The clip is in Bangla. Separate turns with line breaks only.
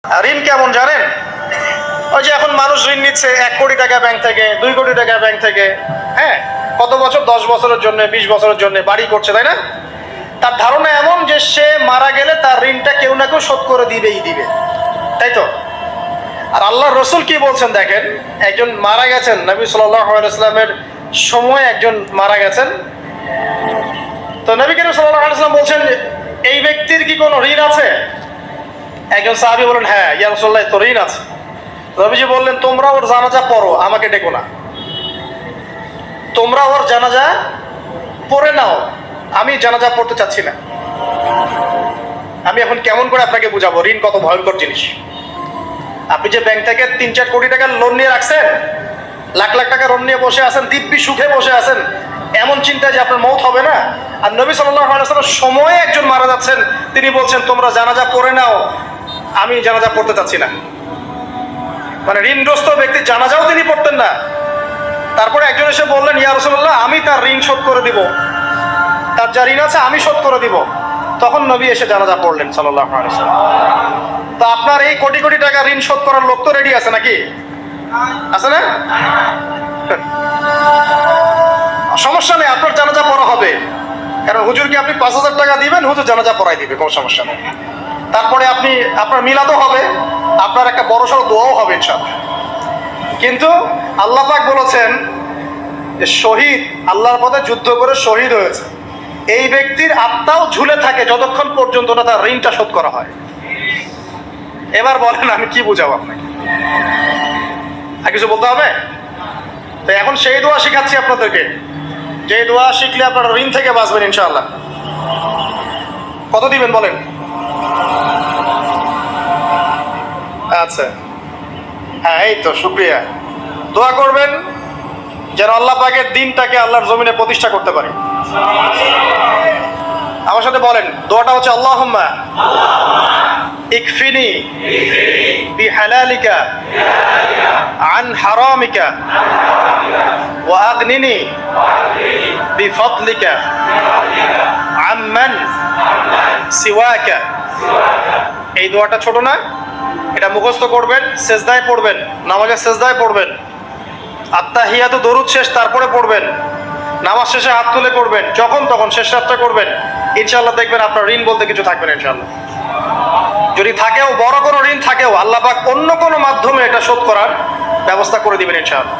ঋণ কেমন জানেন? ওই যে এখন মানুষ ঋণ নিচ্ছে 1 কোটি টাকা ব্যাংক থেকে, 2 কোটি টাকা ব্যাংক থেকে, হ্যাঁ, কত বছর, 10 বছরের জন্য, 20 বছরের জন্য বাড়ি করছে, তাই না? তার ধারণা এমন যে সে মারা গেলে তার ঋণটা কেউ না কেউ শোধ করে দিবেই দিবে, তাই তো? আর আল্লাহ রসুল কি বলছেন দেখেন, একজন মারা গেছেন, নবী সাল্লাল্লাহু আলাইহি ওয়াসাল্লামের সময় একজন মারা গেছেন। তো নবী করিম সাল্লাল্লাহু আলাইহি ওয়াসাল্লাম বলছেন, এই ব্যক্তির কি কোনো ঋণ আছে? একজন সাহাবী বলেন, হ্যাঁ ইয়া রাসূলুল্লাহ, তো ঋণ আছে। নবীজি বললেন, তোমরা ওর জানাজা পড়ো, আমাকে ডেকো না। তোমরা ওর জানাজা পড়ে নাও, আমি জানাজা পড়তে চাচ্ছি না। আমি এখন কেমন করে আপনাকে বুঝাবো ঋণ কত ভয়ঙ্কর জিনিস। আপনি যে ব্যাংক থেকে 3-4 কোটি টাকার লোন নিয়ে রাখছেন, লাখ লাখ টাকা লোন নিয়ে বসে আছেন, দিব্যি সুখে বসে আছেন, এমন চিন্তায় যে আপনার মৌত হবে না। আর নবী সাল্লাল্লাহু আলাইহি ওয়াসাল্লাম সময়ে একজন মারা যাচ্ছেন, তিনি বলছেন তোমরা জানাজা পড়ে নাও, আমি জানাজা পড়তে চাচ্ছি না। মানে ঋণগ্রস্ত ব্যক্তির জানাজাও তিনি পড়তেন না। তারপরে একজন এসে বললেন, ইয়া রাসূলুল্লাহ, আমি তার ঋণ শোধ করে দিব, তার যা ঋণ আছে আমি শোধ করে দিব। তখন নবী এসে জানাজা পড়লেন সাল্লাল্লাহু আলাইহি ওয়াসাল্লাম। তো আপনার এই কোটি কোটি টাকা ঋণ শোধ করার লোক তো রেডি আছে নাকি? আছে না? সমস্যা নেই, আপনার জানাজা পড়া হবে। কারণ হুজুরকে আপনি 5,000 টাকা দিবেন, হুজুর জানাজা পড়াই দিবে, কোনো সমস্যা নেই। তারপরে আপনার মিলাদও হবে, আপনার একটা বড়সড় দোয়াও হবে ইনশাআল্লাহ। কিন্তু আল্লাহ পাক বলেছেন যে শহীদ, আল্লাহর পথে যুদ্ধ করে শহীদ হয়েছে, এই ব্যক্তির আত্মাও ঝুলে থাকে যতক্ষণ পর্যন্ত না তার ঋণটা শোধ করা হয়। এবার বলেন আমি কি বুঝাবো আপনাকে? আর কিছু বলতে হবে? তো এখন সেই দোয়া শিখাচ্ছি আপনাদেরকে, যে দোয়া শিখলে আপনারা ঋণ থেকে বাঁচবেন ইনশাআল্লাহ। কত দিবেন বলেন? আচ্ছা, হ্যাঁ, এই তো শুকরিয়া। দোয়া করবেন যেন আল্লাহ পাকের দিনটাকে আল্লাহর জমিনে প্রতিষ্ঠা করতে পারে। আমার সাথে বলেন, দোয়াটা হচ্ছে আল্লাহুম্মা ইকফিনি বিহালালিকা আন হারামিকা ওয়া আগনিনি বিফদলিকা আম্মান সিওয়াকা। এই দোয়াটা ছোট না, এটা মুখস্থ করবেন, সেজদায় পড়বেন, নামাজের সেজদায় পড়বেন, আত্তাহিয়াতু দরুদ শেষ তারপরে পড়বেন, নামাজ শেষে হাত তুলে করবেন, যখন তখন শেষ রাতটা করবেন, ইনশাআল্লাহ দেখবেন আপনার ঋণ বলতে কিছু থাকবে না ইনশাআল্লাহ। যদি থাকেও, বড় কোনো ঋণ থাকেও, আল্লাহ পাক অন্য কোনো মাধ্যমে এটা শোধ করার ব্যবস্থা করে দিবেন ইনশাআল্লাহ।